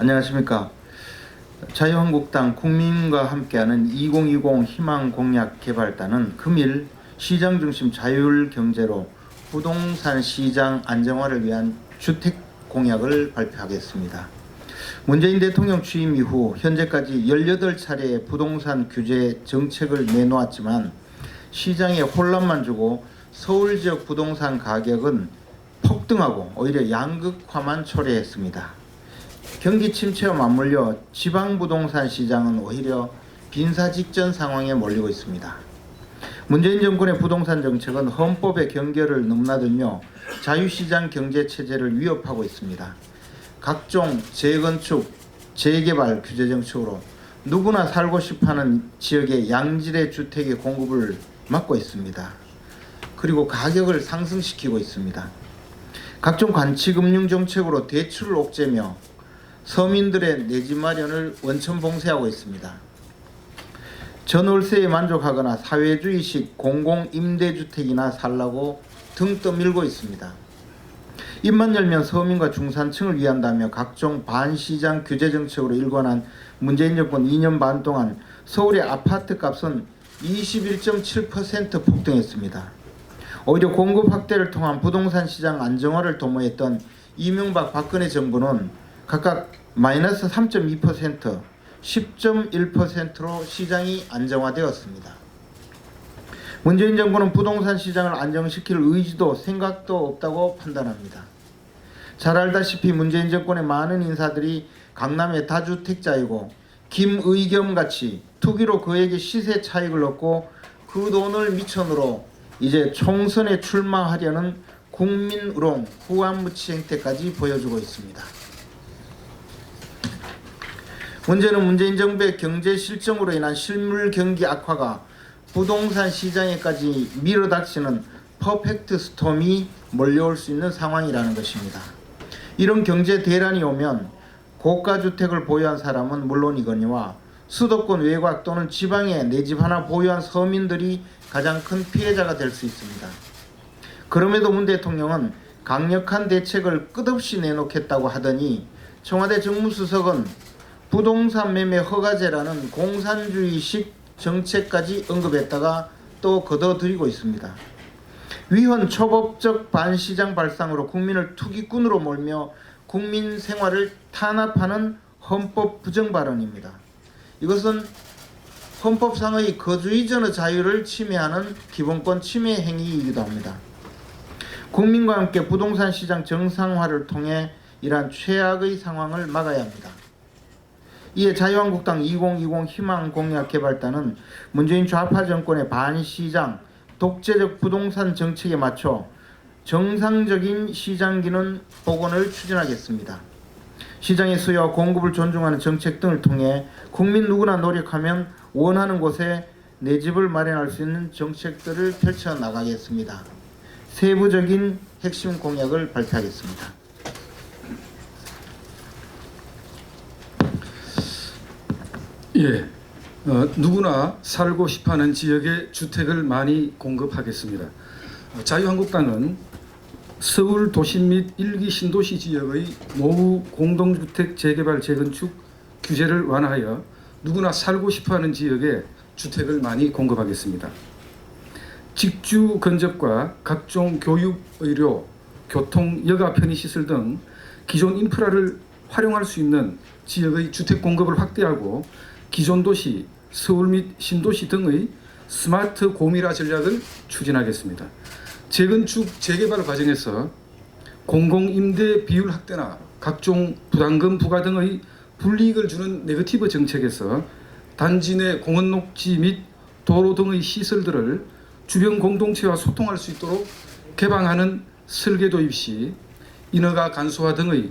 안녕하십니까. 자유한국당 국민과 함께하는 2020 희망공약개발단은 금일 시장중심 자율경제로 부동산 시장 안정화를 위한 주택공약을 발표하겠습니다. 문재인 대통령 취임 이후 현재까지 18차례의 부동산 규제 정책을 내놓았지만 시장에 혼란만 주고 서울 지역 부동산 가격은 폭등하고 오히려 양극화만 초래했습니다. 경기 침체와 맞물려 지방 부동산 시장은 오히려 빈사 직전 상황에 몰리고 있습니다. 문재인 정권의 부동산 정책은 헌법의 경계를 넘나들며 자유시장 경제체제를 위협하고 있습니다. 각종 재건축, 재개발 규제 정책으로 누구나 살고 싶어하는 지역의 양질의 주택의 공급을 막고 있습니다. 그리고 가격을 상승시키고 있습니다. 각종 관치금융 정책으로 대출을 옥죄며 서민들의 내집 마련을 원천봉쇄하고 있습니다. 전월세에 만족하거나 사회주의식 공공임대주택이나 살라고 등 떠밀고 있습니다. 입만 열면 서민과 중산층을 위한다며 각종 반시장 규제 정책으로 일관한 문재인 정권 2년 반 동안 서울의 아파트 값은 21.7% 폭등했습니다. 오히려 공급 확대를 통한 부동산 시장 안정화를 도모했던 이명박 박근혜 정부는 각각 마이너스 3.2%, 10.1%로 시장이 안정화되었습니다. 문재인 정부는 부동산 시장을 안정시킬 의지도 생각도 없다고 판단합니다. 잘 알다시피 문재인 정권의 많은 인사들이 강남의 다주택자이고 김의겸같이 투기로 그에게 시세 차익을 얻고 그 돈을 미천으로 이제 총선에 출마하려는 국민의롱 후안무치 행태까지 보여주고 있습니다. 문제는 문재인 정부의 경제 실정으로 인한 실물 경기 악화가 부동산 시장에까지 밀어닥치는 퍼펙트 스톰이 몰려올 수 있는 상황이라는 것입니다. 이런 경제 대란이 오면 고가 주택을 보유한 사람은 물론이거니와 수도권 외곽 또는 지방에 내 집 하나 보유한 서민들이 가장 큰 피해자가 될 수 있습니다. 그럼에도 문 대통령은 강력한 대책을 끝없이 내놓겠다고 하더니 청와대 정무수석은 부동산 매매 허가제라는 공산주의식 정책까지 언급했다가 또 거둬들이고 있습니다. 위헌 초법적 반시장 발상으로 국민을 투기꾼으로 몰며 국민 생활을 탄압하는 헌법 부정 발언입니다. 이것은 헌법상의 거주 이전의 자유를 침해하는 기본권 침해 행위이기도 합니다. 국민과 함께 부동산 시장 정상화를 통해 이러한 최악의 상황을 막아야 합니다. 이에 자유한국당 2020 희망공약개발단은 문재인 좌파 정권의 반시장, 독재적 부동산 정책에 맞춰 정상적인 시장기능 복원을 추진하겠습니다. 시장의 수요와 공급을 존중하는 정책 등을 통해 국민 누구나 노력하면 원하는 곳에 내 집을 마련할 수 있는 정책들을 펼쳐나가겠습니다. 세부적인 핵심 공약을 발표하겠습니다. 누구나 살고 싶어하는 지역에 주택을 많이 공급하겠습니다. 자유한국당은 서울 도심 및 1기 신도시 지역의 노후 공동주택 재개발 재건축 규제를 완화하여 누구나 살고 싶어하는 지역에 주택을 많이 공급하겠습니다. 직주 근접과 각종 교육, 의료, 교통, 여가 편의시설 등 기존 인프라를 활용할 수 있는 지역의 주택 공급을 확대하고 기존 도시, 서울 및 신도시 등의 스마트 고밀화 전략을 추진하겠습니다. 재건축, 재개발 과정에서 공공임대 비율 확대나 각종 부담금 부과 등의 불이익을 주는 네거티브 정책에서 단지 내 공원 녹지 및 도로 등의 시설들을 주변 공동체와 소통할 수 있도록 개방하는 설계 도입 시 인허가 간소화 등의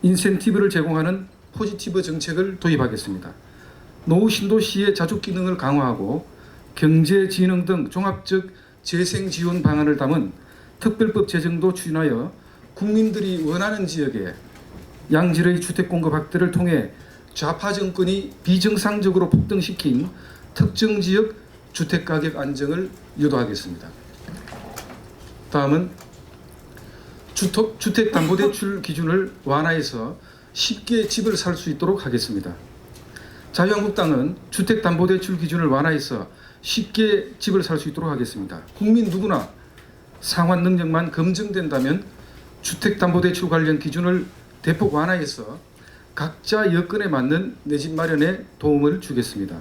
인센티브를 제공하는 포지티브 정책을 도입하겠습니다. 노후 신도시의 자족 기능을 강화하고 경제진흥 등 종합적 재생 지원 방안을 담은 특별법 제정도 추진하여 국민들이 원하는 지역에 양질의 주택 공급 확대를 통해 좌파 정권이 비정상적으로 폭등시킨 특정 지역 주택 가격 안정을 유도하겠습니다. 다음은 주택담보대출 기준을 완화해서 쉽게 집을 살 수 있도록 하겠습니다. 자유한국당은 주택담보대출 기준을 완화해서 쉽게 집을 살 수 있도록 하겠습니다. 국민 누구나 상환 능력만 검증된다면 주택담보대출 관련 기준을 대폭 완화해서 각자 여건에 맞는 내 집 마련에 도움을 주겠습니다.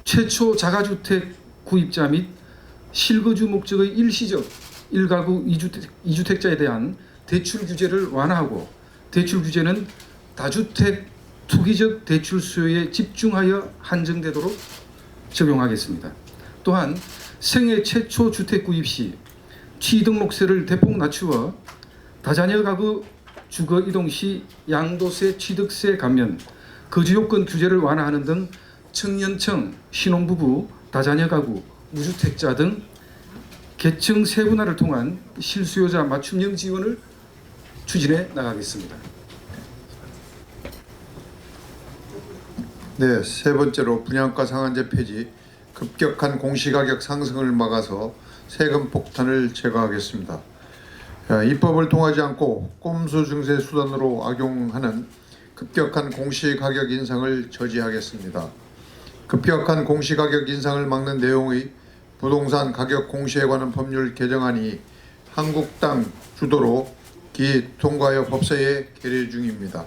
최초 자가주택 구입자 및 실거주 목적의 일시적 1가구 2주택자에 대한 대출 규제를 완화하고 대출 규제는 다주택 투기적 대출 수요에 집중하여 한정되도록 적용하겠습니다. 또한 생애 최초 주택 구입 시 취등록세를 대폭 낮추어 다자녀 가구 주거 이동 시 양도세 취득세 감면, 거주요건 규제를 완화하는 등 청년층, 신혼부부, 다자녀 가구, 무주택자 등 계층 세분화를 통한 실수요자 맞춤형 지원을 추진해 나가겠습니다. 네, 세 번째로 분양가 상한제 폐지, 급격한 공시가격 상승을 막아서 세금 폭탄을 제거하겠습니다. 입법을 통하지 않고 꼼수 증세 수단으로 악용하는 급격한 공시가격 인상을 저지하겠습니다. 급격한 공시가격 인상을 막는 내용의 부동산 가격 공시에 관한 법률 개정안이 한국당 주도로 통과하여 법사위에 계류 중입니다.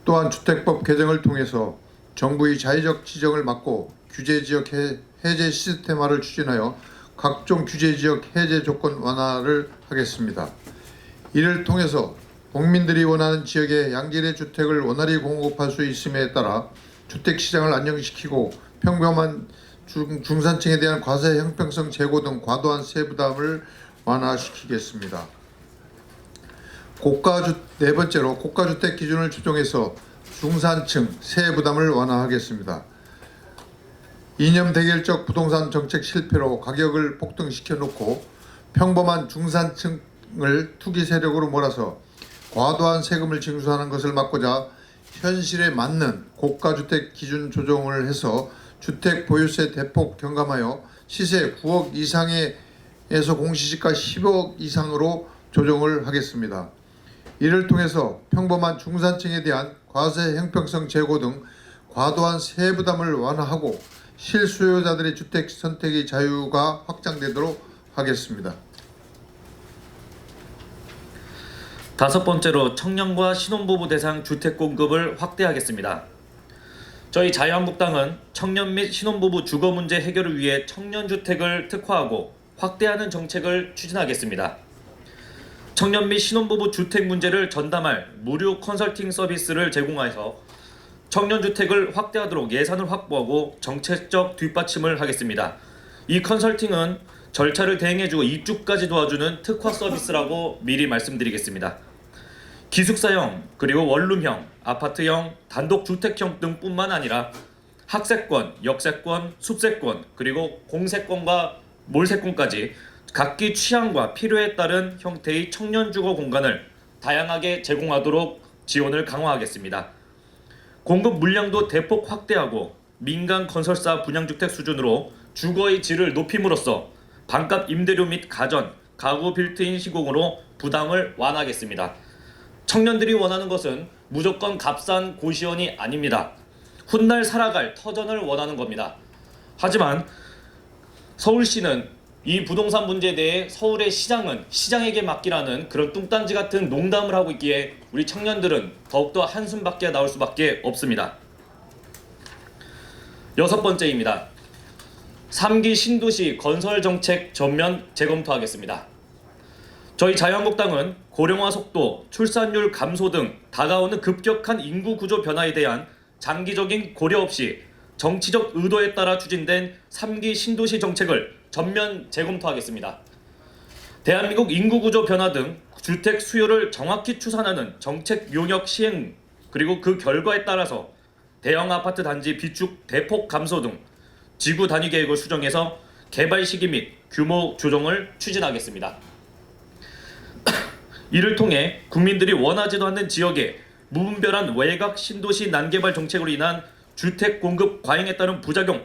또한 주택법 개정을 통해서 정부의 자의적 지정을 막고 규제지역 해제 시스템화를 추진하여 각종 규제지역 해제 조건 완화를 하겠습니다. 이를 통해서 국민들이 원하는 지역에 양질의 주택을 원활히 공급할 수 있음에 따라 주택시장을 안정시키고 평범한 중산층에 대한 과세 형평성 제고 등 과도한 세부담을 완화시키겠습니다. 네 번째로 고가주택 기준을 조정해서 중산층 세부담을 완화하겠습니다. 이념 대결적 부동산 정책 실패로 가격을 폭등시켜 놓고 평범한 중산층을 투기 세력으로 몰아서 과도한 세금을 징수하는 것을 막고자 현실에 맞는 고가주택 기준 조정을 해서 주택 보유세 대폭 경감하여 시세 9억 이상에서 공시지가 10억 이상으로 조정을 하겠습니다. 이를 통해서 평범한 중산층에 대한 과세 형평성 제고 등 과도한 세부담을 완화하고 실수요자들의 주택 선택의 자유가 확장되도록 하겠습니다. 다섯 번째로 청년과 신혼부부 대상 주택 공급을 확대하겠습니다. 저희 자유한국당은 청년 및 신혼부부 주거 문제 해결을 위해 청년주택을 특화하고 확대하는 정책을 추진하겠습니다. 청년 및 신혼부부 주택 문제를 전담할 무료 컨설팅 서비스를 제공해서 청년주택을 확대하도록 예산을 확보하고 정책적 뒷받침을 하겠습니다. 이 컨설팅은 절차를 대행해주고 입주까지 도와주는 특화 서비스라고 미리 말씀드리겠습니다. 기숙사형 그리고 원룸형, 아파트형, 단독주택형 등뿐만 아니라 학세권, 역세권, 숲세권 그리고 공세권과 몰세권까지 각기 취향과 필요에 따른 형태의 청년주거 공간을 다양하게 제공하도록 지원을 강화하겠습니다. 공급 물량도 대폭 확대하고 민간 건설사 분양주택 수준으로 주거의 질을 높임으로써 반값 임대료 및 가전, 가구 빌트인 시공으로 부담을 완화하겠습니다. 청년들이 원하는 것은 무조건 값싼 고시원이 아닙니다. 훗날 살아갈 터전을 원하는 겁니다. 하지만 서울시는 이 부동산 문제에 대해 서울의 시장은 시장에게 맡기라는 그런 뚱딴지 같은 농담을 하고 있기에 우리 청년들은 더욱더 한숨밖에 나올 수밖에 없습니다. 여섯 번째입니다. 3기 신도시 건설 정책 전면 재검토하겠습니다. 저희 자유한국당은 고령화 속도, 출산율 감소 등 다가오는 급격한 인구 구조 변화에 대한 장기적인 고려 없이 정치적 의도에 따라 추진된 3기 신도시 정책을 전면 재검토하겠습니다. 대한민국 인구구조 변화 등 주택 수요를 정확히 추산하는 정책 용역 시행 그리고 그 결과에 따라서 대형 아파트 단지 비축 대폭 감소 등 지구 단위 계획을 수정해서 개발 시기 및 규모 조정을 추진하겠습니다. 이를 통해 국민들이 원하지도 않는 지역에 무분별한 외곽 신도시 난개발 정책으로 인한 주택 공급 과잉에 따른 부작용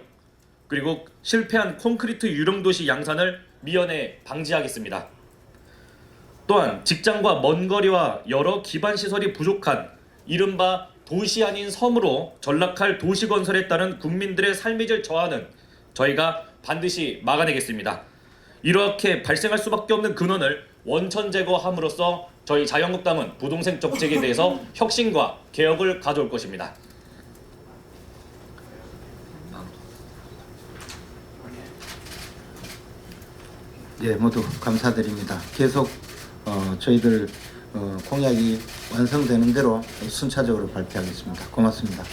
그리고 실패한 콘크리트 유령도시 양산을 미연에 방지하겠습니다. 또한 직장과 먼 거리와 여러 기반 시설이 부족한 이른바 도시 아닌 섬으로 전락할 도시 건설에 따른 국민들의 삶의 질 저하는 저희가 반드시 막아내겠습니다. 이렇게 발생할 수밖에 없는 근원을 원천 제거함으로써 저희 자유한국당은 부동산 정책에 대해서 혁신과 개혁을 가져올 것입니다. 예, 모두 감사드립니다. 계속 저희들 공약이 완성되는 대로 순차적으로 발표하겠습니다. 고맙습니다.